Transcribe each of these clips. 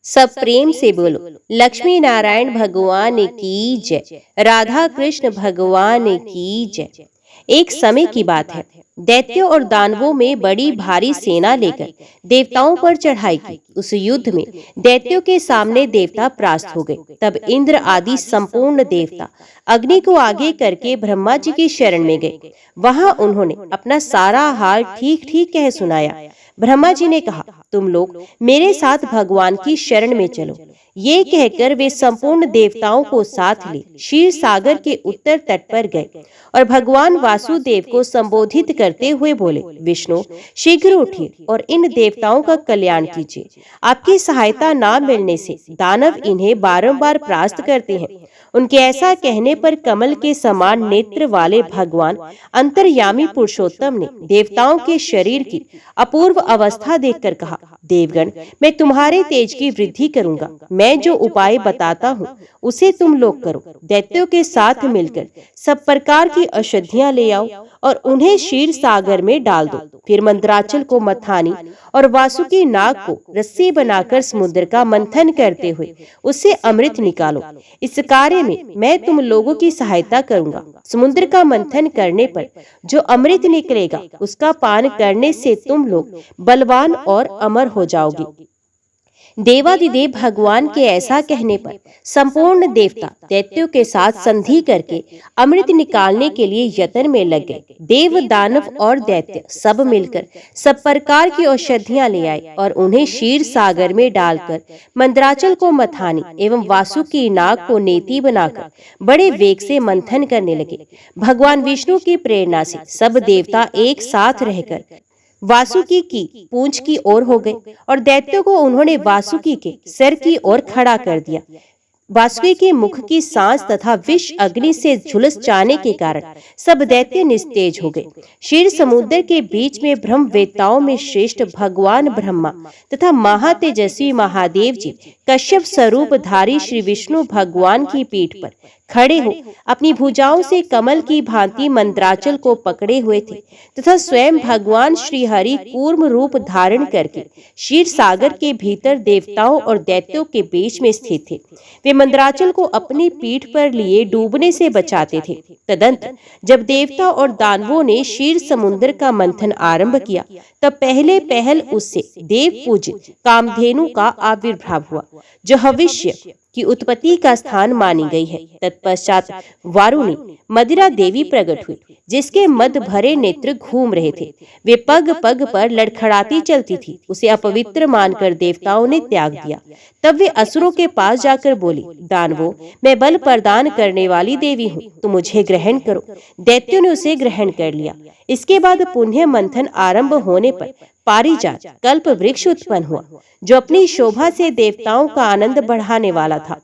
सब प्रेम से बोलो। लक्ष्मी नारायण भगवान की जय। राधा कृष्ण भगवान की जय। एक समय की बात है। दैत्यों और दानवों में बड़ी भारी सेना लेकर देवताओं पर चढ़ाई की। उस युद्ध में दैत्यों के सामने देवता परास्त हो गए। तब इंद्र आदि संपूर्ण देवता अग्नि को आगे करके ब्रह्मा जी की शरण में गए। वहां उन्होंने अपना सारा हाल ठीक ठीक कह सुनाया। ब्रह्मा जी ने कहा, तुम लोग मेरे साथ भगवान की शरण में चलो। ये कहकर वे संपूर्ण देवताओं को साथ ले क्षीर सागर के उत्तर तट पर गए और भगवान वासुदेव को संबोधित करते हुए बोले, विष्णु शीघ्र उठिए और इन देवताओं का कल्याण कीजिए। आपकी सहायता ना मिलने से दानव इन्हें बारंबार परास्त करते हैं। उनके ऐसा कहने पर कमल के समान नेत्र वाले भगवान अंतर्यामी पुरुषोत्तम ने देवताओं के शरीर की अपूर्व अवस्था देखकर कहा, देवगण मैं तुम्हारे तेज की वृद्धि करूंगा। मैं जो उपाय बताता हूँ उसे तुम लोग करो। दैत्यों के साथ मिलकर सब प्रकार की औषधियां ले आओ और उन्हें क्षीर सागर में डाल दो। फिर मंत्राचल को मथानी और वासुकी नाग को रस्सी बनाकर समुद्र का मंथन करते हुए उससे अमृत निकालो। इस कार्य में मैं तुम लोगों की सहायता करूंगा। समुद्र का मंथन करने पर जो अमृत निकलेगा उसका पान करने से तुम लोग बलवान और अमर हो जाओगे। देवादिदेव भगवान के ऐसा कहने पर संपूर्ण देवता दैत्यों के साथ संधि करके अमृत निकालने के लिए यत्न में लग गए। देव दानव और दैत्य सब मिलकर सब प्रकार की औषधियां ले आए और उन्हें क्षीर सागर में डालकर मंदराचल को मथानी एवं वासुकी नाग को नेति बनाकर बड़े वेग से मंथन करने लगे। भगवान विष्णु की प्रेरणा से सब देवता एक साथ रहकर वासुकी की पूंछ की ओर हो गए और दैत्यों को उन्होंने वासुकी के सिर की ओर खड़ा कर दिया। वासुकी के मुख की सांस तथा विष अग्नि से झुलस जाने के कारण सब दैत्य निस्तेज हो गए। क्षीर समुद्र के बीच में ब्रह्मवेत्ताओं में श्रेष्ठ भगवान ब्रह्मा तथा महातेजस्वी महादेव जी कश्यप स्वरूप धारी श्री विष्णु भगवान की पीठ पर खड़े हो अपनी भुजाओं से कमल की भांति मंत्राचल को पकड़े हुए थे तथा स्वयं भगवान श्री हरि कूर्म रूप धारण करके क्षीर सागर के भीतर देवताओं और दैत्यों के बीच में स्थित थे। वे मंदराचल को अपनी पीठ पर लिए डूबने से बचाते थे। तदंतर जब देवता और दानवों ने क्षीर समुद्र का मंथन आरंभ किया तब पहले पहल उससे देव पूजित कामधेनु का आविर्भाव हुआ, जो भविष्य की उत्पत्ति का स्थान मानी गई है। तत्पश्चात वारुणी मदिरा देवी प्रकट हुई, जिसके मद भरे नेत्र घूम रहे थे। वे पग पग पर लड़खड़ाती चलती थी। उसे अपवित्र मानकर देवताओं ने त्याग दिया। तब वे असुरों के पास जाकर बोली, दानवों मैं बल प्रदान करने वाली देवी हूँ, तुम मुझे ग्रहण करो। दैत्यों ने उसे ग्रहण कर लिया। इसके बाद पुण्य मंथन आरंभ होने पर पारिजात कल्प वृक्ष उत्पन्न हुआ, जो अपनी शोभा से देवताओं का आनंद बढ़ाने वाला था।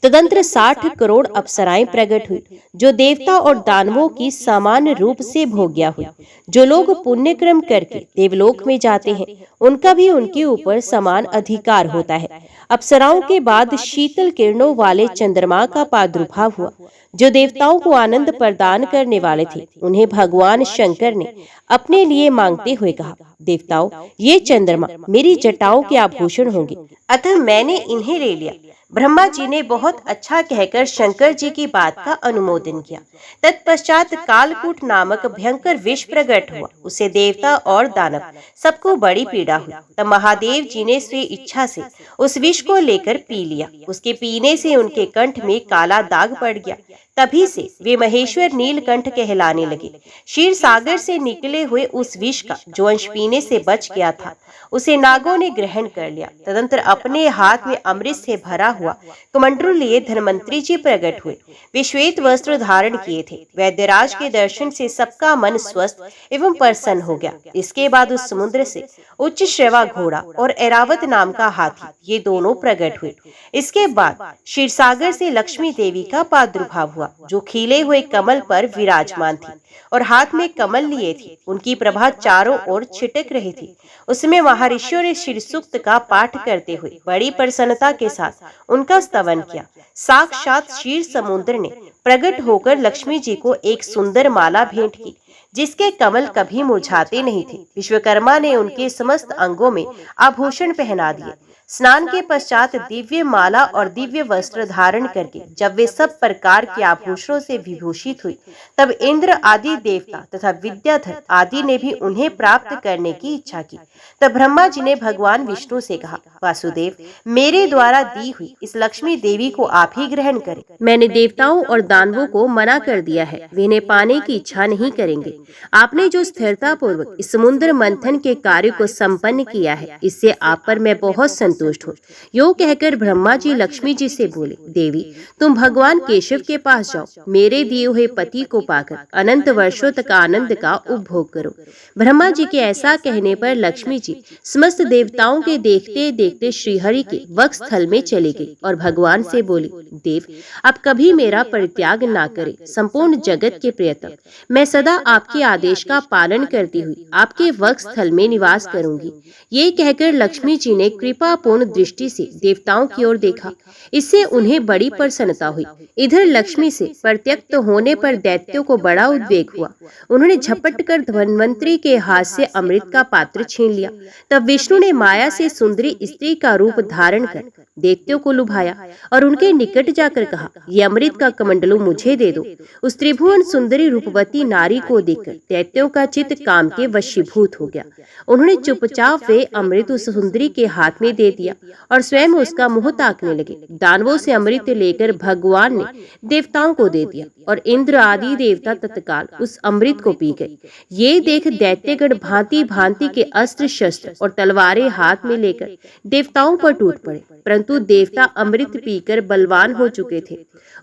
तदंतर 60 करोड़ अप्सराएं प्रकट हुई, जो देवता और दानवों की समान रूप से भोग्या हुई। जो लोग पुण्य क्रम करके देवलोक में जाते हैं उनका भी उनके ऊपर समान अधिकार होता है। अप्सराओं के बाद शीतल किरणों वाले चंद्रमा का प्रादुर्भाव हुआ, जो देवताओं को आनंद प्रदान करने वाले थे। उन्हें भगवान शंकर ने अपने लिए मांगते हुए कहा, देवताओं ये चंद्रमा मेरी जटाओं के आभूषण होंगे, अतः मैंने इन्हें ले लिया। ब्रह्मा जी ने बहुत अच्छा कहकर शंकर जी की बात का अनुमोदन किया। तत्पश्चात कालकूट नामक भयंकर विष प्रकट हुआ। उसे देवता और दानव सबको बड़ी पीड़ा हुई। तब महादेव जी ने स्व इच्छा से उस विष को लेकर पी लिया। उसके पीने से उनके कंठ में काला दाग पड़ गया। तभी से वे महेश्वर नीलकंठ कहलाने लगे। क्षीर सागर से निकले हुए उस विष का जो अंश पीने से बच गया था उसे नागों ने ग्रहण कर लिया। तदंतर अपने हाथ में अमृत से भरा हुआ कमंडलू लिए धन्वंतरी जी प्रकट हुए। वे श्वेत वस्त्र धारण किए थे। वैद्यराज के दर्शन से सबका मन स्वस्थ एवं प्रसन्न हो गया। इसके बाद उस समुद्र से उच्च श्रवा घोड़ा और ऐरावत नाम का हाथी, ये दोनों प्रकट हुए। इसके बाद क्षीरसागर से लक्ष्मी देवी का प्रादुर्भाव हुआ, जो खिले हुए कमल पर विराजमान थी और हाथ में कमल लिए थी। उनकी प्रभा चारों ओर छिटक रही थी। उसमें महर्षियों ने शिव सूक्त का पाठ करते हुए बड़ी प्रसन्नता के साथ उनका स्तवन किया। साक्षात क्षीर समुद्र ने प्रकट होकर लक्ष्मी जी को एक सुंदर माला भेंट की, जिसके कमल कभी मुरझाते नहीं थे। विश्वकर्मा ने उनके समस्त अंगों में आभूषण पहना दिए। स्नान के पश्चात दिव्य माला और दिव्य वस्त्र धारण करके जब वे सब प्रकार के आभूषणों से विभूषित हुई, तब इंद्र आदि देवता तथा विद्याधर आदि ने भी उन्हें प्राप्त करने की इच्छा की। तब ब्रह्मा जी ने भगवान विष्णु से कहा, वासुदेव, मेरे द्वारा दी हुई इस लक्ष्मी देवी को आप ही ग्रहण करें। मैंने देवताओं और दानवों को मना कर दिया है, वे इन्हें पाने की इच्छा नहीं करेंगे। आपने जो स्थिरता पूर्वक इस समुद्र मंथन के कार्य को संपन्न किया है, इससे आप पर मैं बहुत संतुष्ट हूँ। यो कहकर ब्रह्मा जी लक्ष्मी जी से बोले, देवी, तुम भगवान केशव के पास जाओ, मेरे दिए हुए पति को पाकर अनंत वर्षों तक आनंद का उपभोग करो। ब्रह्मा जी के ऐसा कहने पर लक्ष्मी जी समस्त देवताओं के देखते देखते श्रीहरि के वक्ष स्थल में चले गई और भगवान से बोली, देव, आप कभी मेरा परित्याग ना करें। संपूर्ण जगत के प्रियतम, मैं सदा आपके आदेश का पालन करती हुई आपके वक्ष स्थल में निवास करूंगी। ये कहकर लक्ष्मी जी ने कृपापूर्ण दृष्टि से देवताओं की ओर देखा। इससे उन्हें बड़ी प्रसन्नता हुई। इधर लक्ष्मी से प्रत्यक्त होने पर दैत्यों को बड़ा उद्वेग हुआ। उन्होंने झपट कर धन्वंतरी के हाथ से अमृत का पात्र छीन लिया। तब विष्णु ने माया से सुंदरी स्त्री का रूप धारण कर दैत्यों को लुभाया और उनके निकट जाकर कहा, ये अमृत का कमंडलू मुझे दे दो। उस त्रिभुवन सुंदरी रूपवती नारी को देखकर दैत्यों का चित्त काम के वशीभूत हो गया। उन्होंने चुपचाप वे अमृत उस सुंदरी के हाथ में दे दिया और स्वयं उसका मुंह ताकने लगे। दानवों से अमृत लेकर भगवान ने देवताओं को दे दिया और इंद्र आदि देवता तत्काल उस अमृत को पी गए। ये देख दैत्यगण भांति भांति के अस्त्र शस्त्र और तलवारें हाथ में लेकर देवताओं पर टूट पड़े, परंतु देवता अमृत पीकर बलवान हो चुके थे।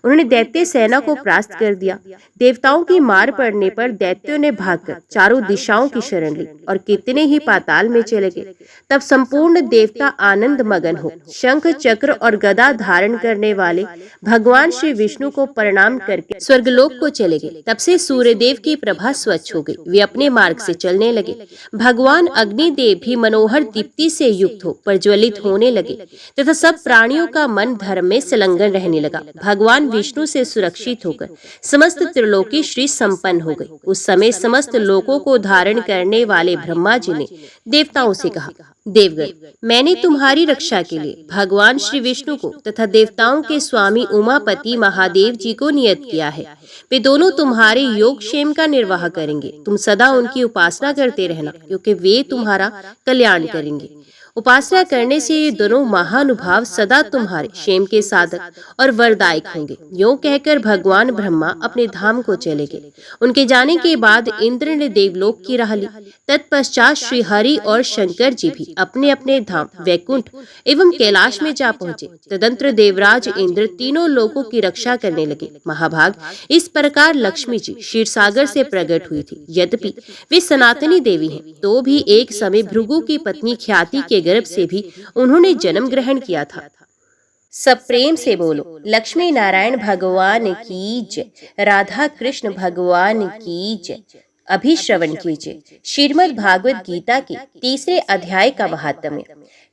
उन्होंने दैत्य सेना को परास्त कर दिया। देवताओं की मार पड़ने पर दैत्यों ने भागकर चारों दिशाओं की शरण ली और कितने ही पाताल में चले गए। तब संपूर्ण देवता आनंद मगन हो शंख चक्र और गदा धारण करने वाले भगवान श्री विष्णु को प्रणाम करके स्वर्गलोक को चले गए। तब से सूर्यदेव की प्रभा स्वच्छ हो गई, वे अपने मार्ग से चलने लगे। भगवान अग्निदेव भी मनोहर दीप्ति से युक्त हो प्रज्वलित होने लगे तथा सब प्राणियों का मन धर्म में संलग्न रहने लगा। भगवान विष्णु से सुरक्षित होकर समस्त त्रिलोकी श्री संपन्न हो गई। उस समय समस्त लोकों को धारण करने वाले ब्रह्मा जी ने देवताओं से कहा, देवगण, मैंने तुम्हारी रक्षा के लिए भगवान श्री विष्णु को तथा देवताओं के स्वामी उमापति महादेव जी को नियत किया है। वे दोनों तुम्हारे योगक्षेम का निर्वाह करेंगे। तुम सदा उनकी उपासना करते रहना, क्योंकि वे तुम्हारा कल्याण करेंगे। उपासना करने से ये दोनों महानुभाव सदा तुम्हारे क्षेम के साधक और वरदायक होंगे। यों कहकर भगवान ब्रह्मा अपने धाम को चले गए। उनके जाने के बाद इंद्र ने देवलोक की राह ली। तत्पश्चात श्री हरि और शंकर जी भी अपने अपने धाम वैकुंठ एवं कैलाश में जा पहुंचे। तदंतर देवराज इंद्र तीनों लोकों की रक्षा करने लगे। महाभाग, इस प्रकार लक्ष्मी जी क्षीर सागर से प्रकट हुई थी। यद्यपि वे सनातनी देवी हैं, तो भी एक समय भृगु की पत्नी ख्याति के गर्भ से भी उन्होंने जन्म ग्रहण किया था। सब प्रेम से बोलो, लक्ष्मी नारायण भगवान की जय, राधा कृष्ण भगवान की जय। अभी श्रवण कीजिए श्रीमद् भागवत गीता के 3 अध्याय का महात्म्य।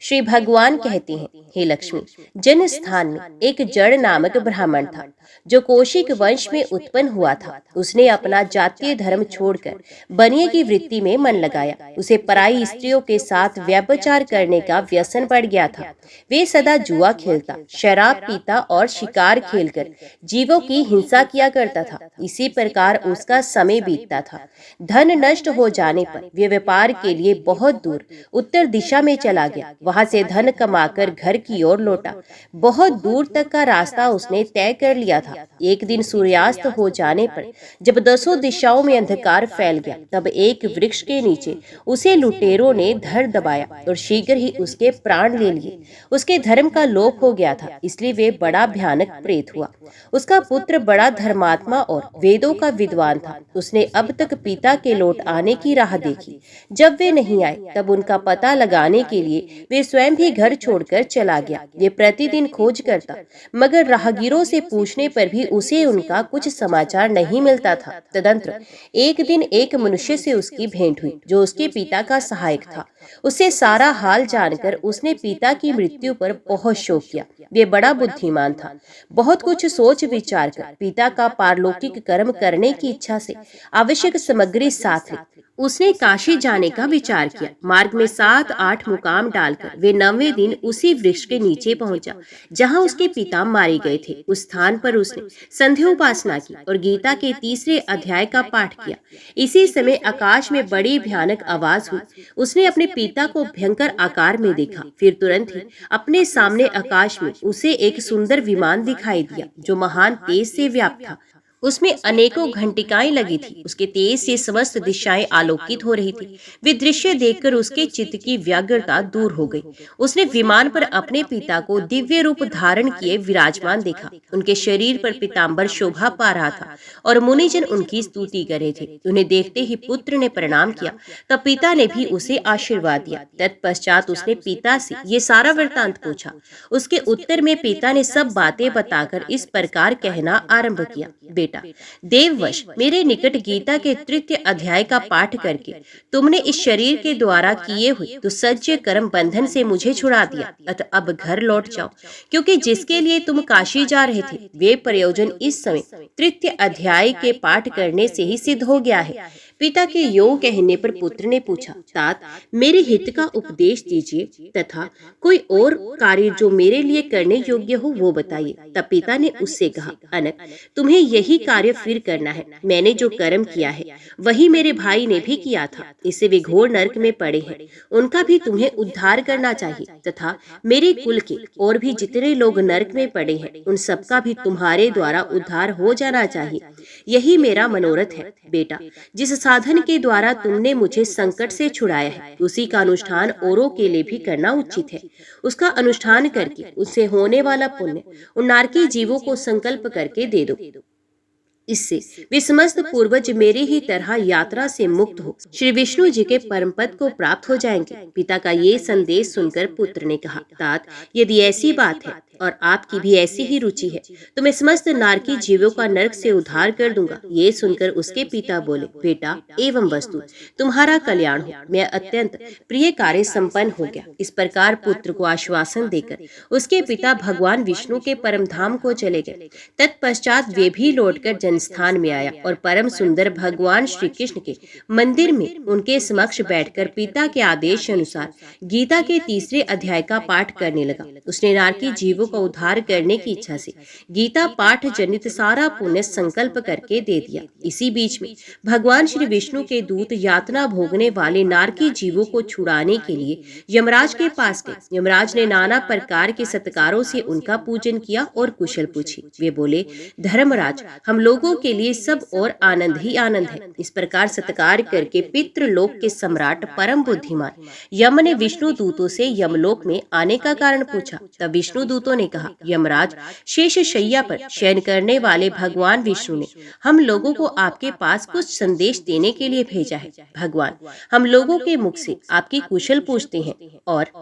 श्री भगवान कहते हैं, हे लक्ष्मी, जन स्थान में एक जड़ नामक ब्राह्मण था जो कौशिक वंश में उत्पन्न हुआ था। उसने अपना जातीय धर्म छोड़कर बनिए की वृत्ति में मन लगाया। उसे पराई स्त्रियों के साथ व्यभिचार करने का व्यसन पड़ गया था। वे सदा जुआ खेलता, शराब पीता और शिकार खेलकर जीवों की हिंसा किया करता था। इसी प्रकार उसका समय बीतता था। धन नष्ट हो जाने पर वे व्यापार के लिए बहुत दूर उत्तर दिशा में चला गया। वहां से धन कमाकर घर की ओर लौटा। बहुत दूर तक का रास्ता उसने तय कर लिया था। एक दिन सूर्यास्त हो जाने पर जब 10 दिशाओं में अंधकार फैल गया, तब एक वृक्ष के नीचे उसे लुटेरों ने धर दबाया और शीघ्र ही उसके प्राण ले लिए। उसके धर्म का लोप हो गया था, इसलिए वे बड़ा भयानक प्रेत हुआ। उसका पुत्र बड़ा धर्मात्मा और वेदों का विद्वान था। उसने अब तक पिता के लौट आने की राह देखी। जब वे नहीं आए, तब उनका पता लगाने के लिए वे स्वयं भी घर छोड़कर चला गया। ये प्रतिदिन खोज करता, मगर राहगीरों से पूछने पर भी उसे उनका कुछ समाचार नहीं मिलता था। तदंतर एक दिन एक मनुष्य से उसकी भेंट हुई जो उसके पिता का सहायक था। उससे सारा हाल जानकर उसने पिता की मृत्यु पर बहुत शोक किया। वे बड़ा बुद्धिमान था। बहुत कुछ सोच विचार कर पिता का पारलौकिक कर्म करने की इच्छा से आवश्यक सामग्री साथ ली। उसने काशी जाने का विचार किया। मार्ग में 7-8 मुकाम डालकर वे 9वें दिन उसी वृक्ष के नीचे पहुंचा जहां उसके पिता मारे गए थे। उस स्थान पर उसने संध्या उपासना की और गीता के 3रे अध्याय का पाठ किया। इसी समय आकाश में बड़ी भयानक आवाज हुई। उसने अपने पिता को भयंकर आकार में देखा। फिर तुरंत ही अपने सामने आकाश में उसे एक सुंदर विमान दिखाई दिया जो महान तेज से व्याप्त था। उसमें अनेकों घंटिकाएं लगी थी। उसके तेज से समस्त दिशाएं आलोकित हो रही थी। वे दृश्य देखकर उसके चित्त की व्यग्रता दूर हो गई। उसने विमान पर अपने पिता को दिव्य रूप धारण किए विराजमान देखा। उनके शरीर पर पीताम्बर शोभा पा रहा था और मुनिजन उनकी स्तुति कर रहे थे। उन्हें देखते ही पुत्र ने प्रणाम किया। तब पिता ने भी उसे आशीर्वाद दिया। तत्पश्चात उसने पिता से ये सारा वृत्तांत पूछा। उसके उत्तर में पिता ने सब बातें बताकर इस प्रकार कहना आरंभ किया। बेटा, देववश मेरे निकट गीता के 3 अध्याय का पाठ करके तुमने इस शरीर के द्वारा किए हुए दुस्सह्य कर्म बंधन से मुझे छुड़ा दिया। अतः अब घर लौट जाओ, क्योंकि जिसके लिए तुम काशी जा रहे थे वे प्रयोजन इस समय 3 अध्याय के पाठ करने से ही सिद्ध हो गया है। पिता के योग कहने पर पुत्र ने पूछा, तात मेरे हित का उपदेश दीजिए तथा कोई और कार्य जो मेरे लिए करने योग्य हो वो बताइए। तब पिता ने उससे कहा, अनक तुम्हें यही कार्य फिर करना है। मैंने जो कर्म किया है वही मेरे भाई ने भी किया था। इससे वे घोर नरक में पड़े हैं। उनका भी तुम्हें उद्धार करना चाहिए तथा मेरे कुल के और भी जितने लोग नरक में पड़े हैं उन सबका भी तुम्हारे द्वारा उद्धार हो जाना चाहिए। यही मेरा मनोरथ है। बेटा, जिस साधन के द्वारा तुमने मुझे संकट से छुड़ाया है उसी का अनुष्ठान औरों के लिए भी करना उचित है। उसका अनुष्ठान करके उससे होने वाला पुण्य उन नारकी जीवों को संकल्प करके दे दो। इससे वे समस्त पूर्वज मेरे ही तरह यात्रा से मुक्त हो श्री विष्णु जी के परम पद को प्राप्त हो जाएंगे। पिता का ये संदेश सुनकर पुत्र ने कहा, तात यदि ऐसी बात है और आपकी भी ऐसी ही रुचि है तो मैं समस्त नारकी जीवों का नरक से उद्धार कर दूंगा। ये सुनकर उसके पिता बोले, बेटा एवं वस्तु तुम्हारा कल्याण हो। मैं अत्यंत प्रिय कार्य संपन्न हो गया। इस प्रकार पुत्र को आश्वासन देकर उसके पिता भगवान विष्णु के परम धाम को चले गए। तत्पश्चात वे भी लौटकर जनस्थान में आया और परम सुंदर भगवान श्री कृष्ण के मंदिर में उनके समक्ष बैठकर पिता के आदेश अनुसार गीता के 3रे अध्याय का पाठ करने लगा। उसने नारकी जीवों का उद्धार करने की इच्छा से गीता पाठ जनित सारा पुण्य संकल्प करके दे दिया। इसी बीच में भगवान श्री विष्णु के दूत यातना भोगने वाले नारकी जीवों को छुड़ाने के लिए यमराज के पास गए। यमराज ने नाना प्रकार के सत्कारों से उनका पूजन किया और कुशल पूछी। वे बोले, धर्मराज हम लोगों के लिए सब और आनंद ही आनंद है। इस प्रकार सत्कार करके पितृलोक के सम्राट परम बुद्धिमान यम ने विष्णु दूतों से यमलोक में आने का कारण पूछा। तब विष्णु दूतों ने कहा, यमराज शेष शैया पर शयन करने वाले भगवान विष्णु ने हम लोगों को आपके पास कुछ संदेश देने के लिए भेजा है। भगवान हम लोगों के मुख से आपकी कुशल पूछते हैं और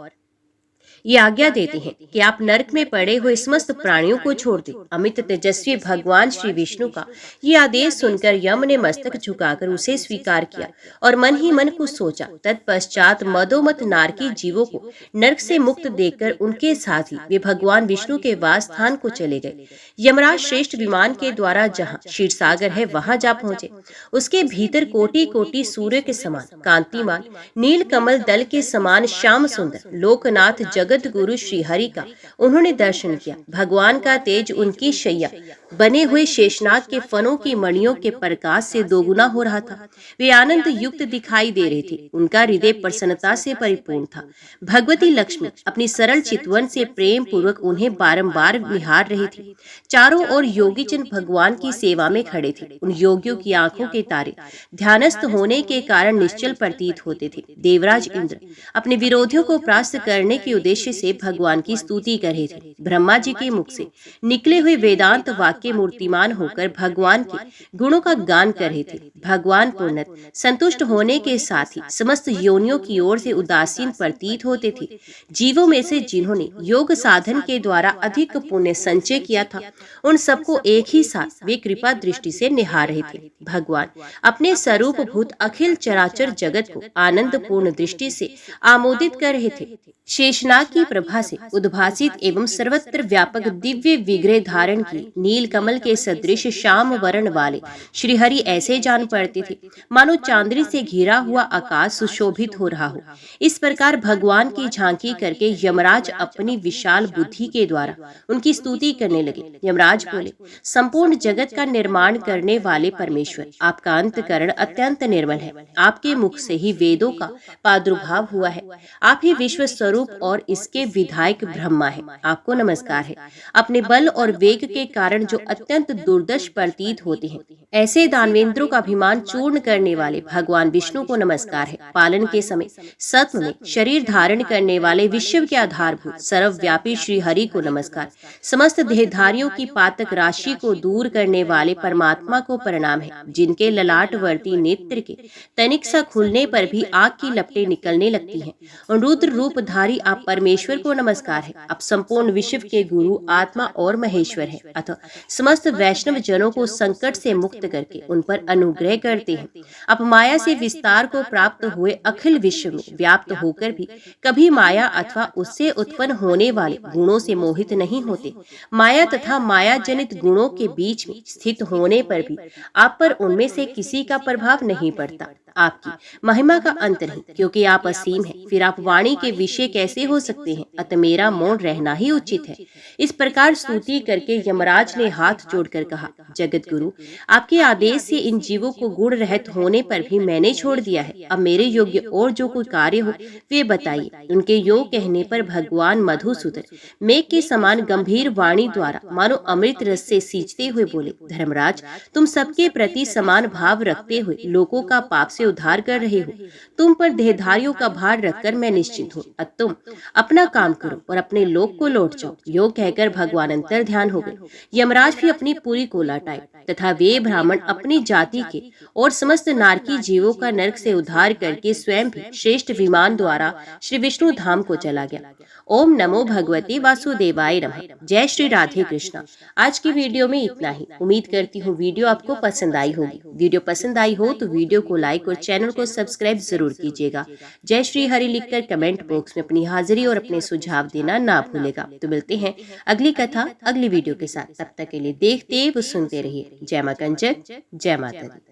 ये आज्ञा देते हैं कि आप नरक में पड़े हुए समस्त प्राणियों को छोड़ दें। अमित तेजस्वी भगवान श्री विष्णु का ये आदेश सुनकर यम ने मस्तक झुकाकर उसे स्वीकार किया और मन ही मन कुछ सोचा। तत्पश्चात मदोमत नारकी जीवों को नरक से मुक्त देखकर उनके साथ ही वे भगवान विष्णु के वास स्थान को चले गए। यमराज श्रेष्ठ विमान के द्वारा जहाँ क्षीर सागर है वहां जा पहुंचे। उसके भीतर कोटि कोटि सूर्य के समान कांतिमान नील कमल दल के समान श्याम सुंदर लोकनाथ जगत गुरु श्री हरि का उन्होंने दर्शन किया। भगवान का तेज उनकी शैया बने हुए शेषनाग के फनों की मणियों के प्रकाश से दोगुना हो रहा था। वे आनंद युक्त दिखाई दे रहे थे। उनका हृदय प्रसन्नता से परिपूर्ण था। भगवती लक्ष्मी अपनी सरल चितवन से प्रेम पूर्वक उन्हें बारंबार निहार रही थी। चारों ओर योगी जन भगवान की सेवा में खड़े थे। उन योगियों की आंखों के तारे ध्यानस्थ होने के कारण निश्चल प्रतीत होते थे। देवराज इंद्र अपने विरोधियों को परास्त करने के उद्देश्य से भगवान की स्तुति कर रहे थे। ब्रह्मा जी के मुख से निकले हुए वेदांत वाक्य मूर्तिमान होकर भगवान के गुणों का गान कर रहे थे। भगवान पूर्णत संतुष्ट होने के साथ ही समस्त योनियों की ओर से उदासीन प्रतीत होते थे। जीवों में से जिन्होंने योग साधन के द्वारा अधिक पुण्य संचय किया था उन सबको एक ही साथ वे कृपा दृष्टि से निहार रहे थे। भगवान अपने स्वरूप भूत अखिल चराचर जगत को आनंद पूर्ण दृष्टि से आमोदित कर रहे थे। शेषनाग की प्रभा से उद्भासित एवं सर्वत्र व्यापक दिव्य विग्रह धारण की नील कमल के सदृश श्याम वर्ण वाले श्रीहरि ऐसे जान पड़ते थे मानो चांदनी से घिरा हुआ आकाश सुशोभित हो रहा हो। इस प्रकार भगवान की झांकी करके यमराज अपनी विशाल बुद्धि के द्वारा उनकी स्तुति करने लगे। यमराज बोले, संपूर्ण जगत का निर्माण करने वाले परमेश्वर, आपका अंतःकरण अत्यंत निर्मल है। आपके मुख से ही वेदों का प्रादुर्भाव हुआ है। आप ही विश्व स्वरूप और इसके विधायक ब्रह्मा है। आपको नमस्कार है। अपने बल और वेग के कारण जो अत्यंत दुर्दश प्रतीत होते हैं, ऐसे दानवेंद्रों का अभिमान चूर्ण करने वाले भगवान विष्णु को नमस्कार है। पालन के समय सत्व में शरीर धारण करने वाले विश्व के आधारभूत सर्वव्यापी श्री हरि को नमस्कार। समस्त देहधारियों की पातक राशि को दूर करने वाले परमात्मा को प्रणाम है, जिनके ललाटवर्ती नेत्र के तनिक सा खुलने पर भी आग की लपटें निकलने लगती हैं। और रुद्र रूपधारी आप परमेश्वर को नमस्कार है। आप संपूर्ण विश्व के गुरु, आत्मा और महेश्वर है। अतः समस्त वैष्णव जनों को संकट से मुक्त करके उन पर अनुग्रह करते हैं। आप माया से विस्तार को प्राप्त हुए अखिल विश्व में व्याप्त होकर भी कभी माया अथवा उससे उत्पन्न होने वाले गुणों से मोहित नहीं होते। माया तथा माया जनित गुणों के बीच में स्थित होने पर भी आप पर उनमें से किसी का प्रभाव नहीं पड़ता। आपकी महिमा का अंत नहीं, क्योंकि आप असीम हैं। फिर आप वाणी के विषय कैसे हो सकते हैं? अतः मेरा मौन रहना ही उचित है। इस प्रकार स्तुति करके यमराज ने हाथ जोड़कर कहा, जगत गुरु, आपके आदेश से इन जीवों को गुण रहित होने पर भी मैंने छोड़ दिया है। अब मेरे योग्य और जो कोई कार्य हो वे बताइए। उनके योग कहने पर भगवान मधुसूदन मेघ के समान गंभीर वाणी द्वारा मानो अमृत रस से सींचते हुए बोले, धर्मराज, तुम सबके प्रति समान भाव रखते हुए लोगों का पाप से उद्धार कर रहे हो। तुम पर देहधारियों का भार रखकर मैं निश्चिंत हूँ। अब तुम अपना काम करो और अपने लोक को लौट जाओ। योग कहकर भगवान अंतर ध्यान हो गए। यमराज भी अपनी पूरी को लौटाए तथा वे ब्राह्मण अपनी जाति के और समस्त नारकी जीवों का नरक से उद्धार करके स्वयं भी श्रेष्ठ विमान द्वारा श्री विष्णु धाम को चला गया। ओम नमो भगवते वासुदेवाय नमः। जय श्री राधे कृष्णा। आज की वीडियो में इतना ही। उम्मीद करती हूँ वीडियो आपको पसंद आई होगी। वीडियो पसंद आई हो तो वीडियो को लाइक और चैनल को सब्सक्राइब जरूर कीजिएगा। जय श्री हरि लिखकर कमेंट बॉक्स में अपनी हाजिरी और अपने सुझाव देना ना भूलेगा। तो मिलते हैं अगली कथा अगली वीडियो के साथ। तब तक के लिए देखते व सुनते रहिए। जय मां कंचन, जय माता दी।